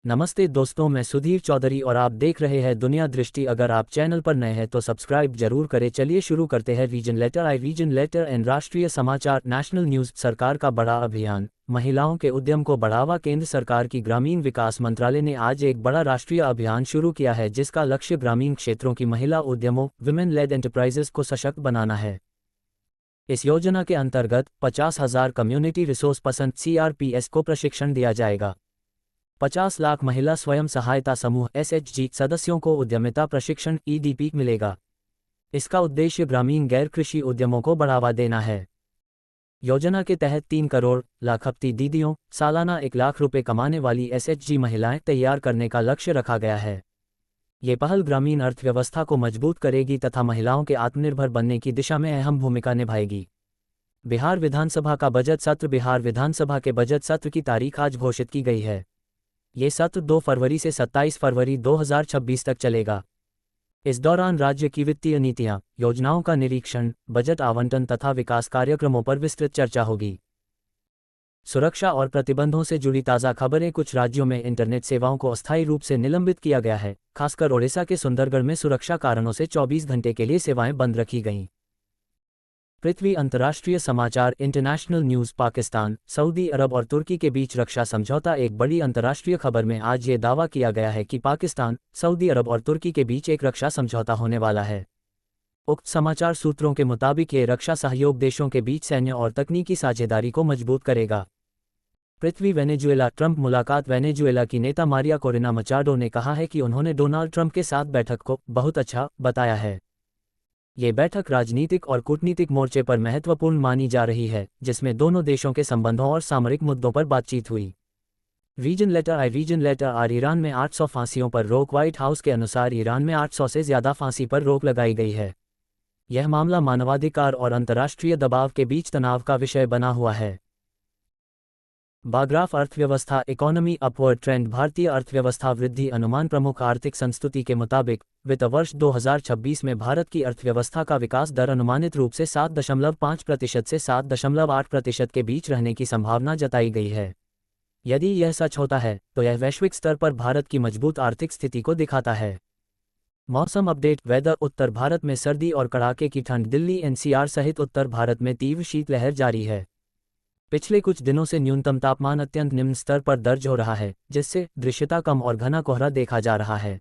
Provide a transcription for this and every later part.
नमस्ते दोस्तों, मैं सुधीर चौधरी और आप देख रहे हैं दुनिया दृष्टि। अगर आप चैनल पर नए हैं तो सब्सक्राइब जरूर करें। चलिए शुरू करते हैं। रीजन लेटर एंड राष्ट्रीय समाचार। National news. सरकार का बड़ा अभियान, महिलाओं के उद्यम को बढ़ावा। केंद्र सरकार की ग्रामीण विकास मंत्रालय ने आज एक बड़ा राष्ट्रीय अभियान शुरू किया है जिसका लक्ष्य ग्रामीण क्षेत्रों की महिला उद्यमों विमेन लेड एंटरप्राइजेस को सशक्त बनाना है। इस योजना के अंतर्गत 50,000 कम्युनिटी रिसोर्स पर्सन CRPS को प्रशिक्षण दिया जाएगा। 50 लाख महिला स्वयं सहायता समूह SHG सदस्यों को उद्यमिता प्रशिक्षण EDP मिलेगा। इसका उद्देश्य ग्रामीण गैर कृषि उद्यमों को बढ़ावा देना है। योजना के तहत 3 करोड़ लाखपति दीदियों, सालाना 1 लाख रुपए कमाने वाली SHG महिलाएं तैयार करने का लक्ष्य रखा गया है। ये पहल ग्रामीण अर्थव्यवस्था को मजबूत करेगी तथा महिलाओं के आत्मनिर्भर बनने की दिशा में अहम भूमिका निभाएगी। बिहार विधानसभा का बजट सत्र। बिहार विधानसभा के बजट सत्र की तारीख आज घोषित की गई है। ये सत्र 2 फरवरी से 27 फरवरी 2026 तक चलेगा। इस दौरान राज्य की वित्तीय नीतियां, योजनाओं का निरीक्षण, बजट आवंटन तथा विकास कार्यक्रमों पर विस्तृत चर्चा होगी। सुरक्षा और प्रतिबंधों से जुड़ी ताज़ा खबरें। कुछ राज्यों में इंटरनेट सेवाओं को अस्थायी रूप से निलंबित किया गया है। खासकर ओडिशा के सुंदरगढ़ में सुरक्षा कारणों से 24 घंटे के लिए सेवाएं बंद रखी गईं। पृथ्वी अंतर्राष्ट्रीय समाचार। International news. पाकिस्तान, सऊदी अरब और तुर्की के बीच रक्षा समझौता। एक बड़ी अंतर्राष्ट्रीय खबर में आज ये दावा किया गया है कि पाकिस्तान, सऊदी अरब और तुर्की के बीच एक रक्षा समझौता होने वाला है। उक्त समाचार सूत्रों के मुताबिक ये रक्षा सहयोग देशों के बीच सैन्य और तकनीकी साझेदारी को मजबूत करेगा। पृथ्वी। वेनेजुएला। ट्रंप मुलाकात। वेनेजुएला की नेता मारिया कोरेना मचाडो ने कहा है कि उन्होंने डोनाल्ड ट्रंप के साथ बैठक को बहुत अच्छा बताया है। ये बैठक राजनीतिक और कूटनीतिक मोर्चे पर महत्वपूर्ण मानी जा रही है, जिसमें दोनों देशों के संबंधों और सामरिक मुद्दों पर बातचीत हुई। Reason letter are. ईरान में 800 फांसियों पर रोक। व्हाइट हाउस के अनुसार ईरान में 800 से ज्यादा फांसी पर रोक लगाई गई है। यह मामला मानवाधिकार और अंतर्राष्ट्रीय दबाव के बीच तनाव का विषय बना हुआ है। बाग्राफ। अर्थव्यवस्था। Economy upward trend. भारतीय अर्थव्यवस्था वृद्धि अनुमान। प्रमुख आर्थिक संस्तुति के मुताबिक वित्त वर्ष 2026 में भारत की अर्थव्यवस्था का विकास दर अनुमानित रूप से 7.5% से 7.8% के बीच रहने की संभावना जताई गई है। यदि यह सच होता है तो यह वैश्विक स्तर पर भारत की मजबूत आर्थिक स्थिति को दिखाता है। मौसम अपडेट। वेदर। उत्तर भारत में सर्दी और कड़ाके की ठंड। दिल्ली NCR सहित उत्तर भारत में तीव्र शीतलहर जारी है। पिछले कुछ दिनों से न्यूनतम तापमान अत्यंत निम्न स्तर पर दर्ज हो रहा है, जिससे दृश्यता कम और घना कोहरा देखा जा रहा है।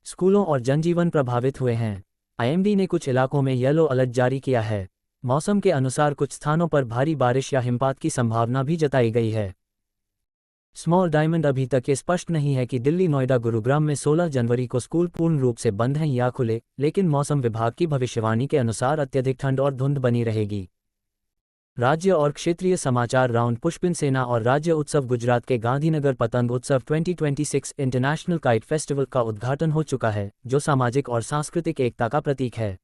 स्कूलों और जनजीवन प्रभावित हुए हैं। IMD ने कुछ इलाकों में येलो अलर्ट जारी किया है। मौसम के अनुसार कुछ स्थानों पर भारी बारिश या हिमपात की संभावना भी जताई गई है। Small diamond. अभी तक ये स्पष्ट नहीं है कि दिल्ली, नोएडा, गुरुग्राम में 16 जनवरी को स्कूल पूर्ण रूप से बंद हैं या खुले, लेकिन मौसम विभाग की भविष्यवाणी के अनुसार अत्यधिक ठंड और धुंध बनी रहेगी। राज्य और क्षेत्रीय समाचार। राउंड। पुष्पिन सेना और राज्य उत्सव। गुजरात के गांधीनगर पतंग उत्सव 2026 इंटरनेशनल काइट फेस्टिवल का उद्घाटन हो चुका है, जो सामाजिक और सांस्कृतिक एकता का प्रतीक है।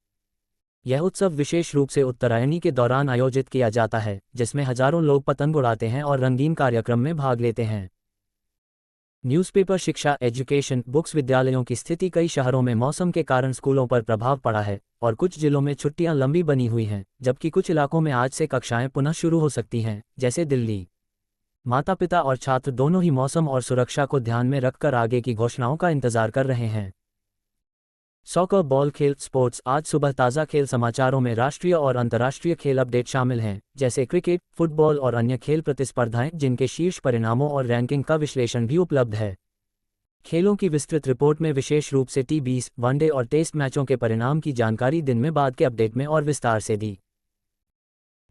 यह उत्सव विशेष रूप से उत्तरायणी के दौरान आयोजित किया जाता है, जिसमें हजारों लोग पतंग उड़ाते हैं और रंगीन कार्यक्रम में भाग लेते हैं। न्यूज़पेपर। शिक्षा। एजुकेशन। बुक्स। विद्यालयों की स्थिति। कई शहरों में मौसम के कारण स्कूलों पर प्रभाव पड़ा है और कुछ जिलों में छुट्टियां लंबी बनी हुई हैं, जबकि कुछ इलाकों में आज से कक्षाएं पुनः शुरू हो सकती हैं, जैसे दिल्ली। माता पिता और छात्र दोनों ही मौसम और सुरक्षा को ध्यान में रखकर आगे की घोषणाओं का इंतजार कर रहे हैं। सॉकर बॉल खेल। स्पोर्ट्स। आज सुबह ताज़ा खेल समाचारों में राष्ट्रीय और अंतर्राष्ट्रीय खेल अपडेट शामिल हैं, जैसे क्रिकेट, फुटबॉल और अन्य खेल प्रतिस्पर्धाएं, जिनके शीर्ष परिणामों और रैंकिंग का विश्लेषण भी उपलब्ध है। खेलों की विस्तृत रिपोर्ट में विशेष रूप से T20, वनडे और टेस्ट मैचों के परिणाम की जानकारी दिन में बाद के अपडेट में और विस्तार से दी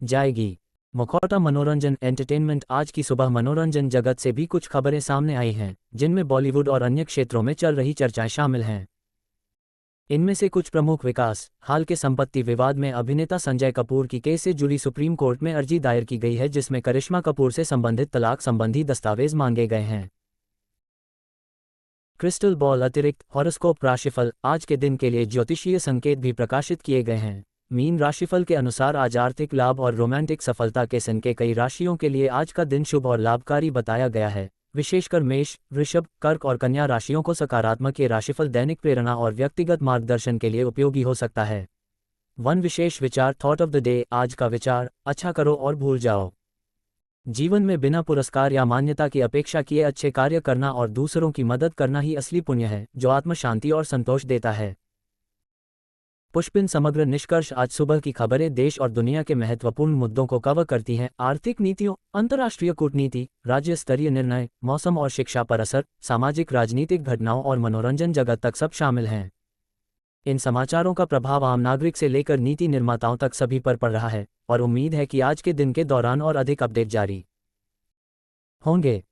जाएगी। मुखौटा। मनोरंजन एंटरटेनमेंट। आज की सुबह मनोरंजन जगत से भी कुछ खबरें सामने आई हैं, जिनमें बॉलीवुड और अन्य क्षेत्रों में चल रही चर्चाएं शामिल हैं। इनमें से कुछ प्रमुख विकास। हाल के संपत्ति विवाद में अभिनेता संजय कपूर की केस से जुड़ी सुप्रीम कोर्ट में अर्जी दायर की गई है, जिसमें करिश्मा कपूर से संबंधित तलाक संबंधी दस्तावेज मांगे गए हैं। Crystal ball. अतिरिक्त हॉरोस्कोप। राशिफल। आज के दिन के लिए ज्योतिषीय संकेत भी प्रकाशित किए गए हैं। मीन राशिफल के अनुसार आज आर्थिक लाभ और रोमांटिक सफलता के संग के कई राशियों के लिए आज का दिन शुभ और लाभकारी बताया गया है। विशेषकर मेष, वृषभ, कर्क और कन्या राशियों को सकारात्मक ये राशिफल दैनिक प्रेरणा और व्यक्तिगत मार्गदर्शन के लिए उपयोगी हो सकता है। वन विशेष विचार। Thought of the day. आज का विचार, अच्छा करो और भूल जाओ। जीवन में बिना पुरस्कार या मान्यता की अपेक्षा किए अच्छे कार्य करना और दूसरों की मदद करना ही असली पुण्य है, जो आत्म शांति और संतोष देता है। पुष्पिन समग्र निष्कर्ष। आज सुबह की खबरें देश और दुनिया के महत्वपूर्ण मुद्दों को कवर करती हैं। आर्थिक नीतियों, अंतर्राष्ट्रीय कूटनीति, राज्य स्तरीय निर्णय, मौसम और शिक्षा पर असर, सामाजिक राजनीतिक घटनाओं और मनोरंजन जगत तक सब शामिल हैं। इन समाचारों का प्रभाव आम नागरिक से लेकर नीति निर्माताओं तक सभी पर पड़ रहा है, और उम्मीद है कि आज के दिन के दौरान और अधिक अपडेट जारी होंगे।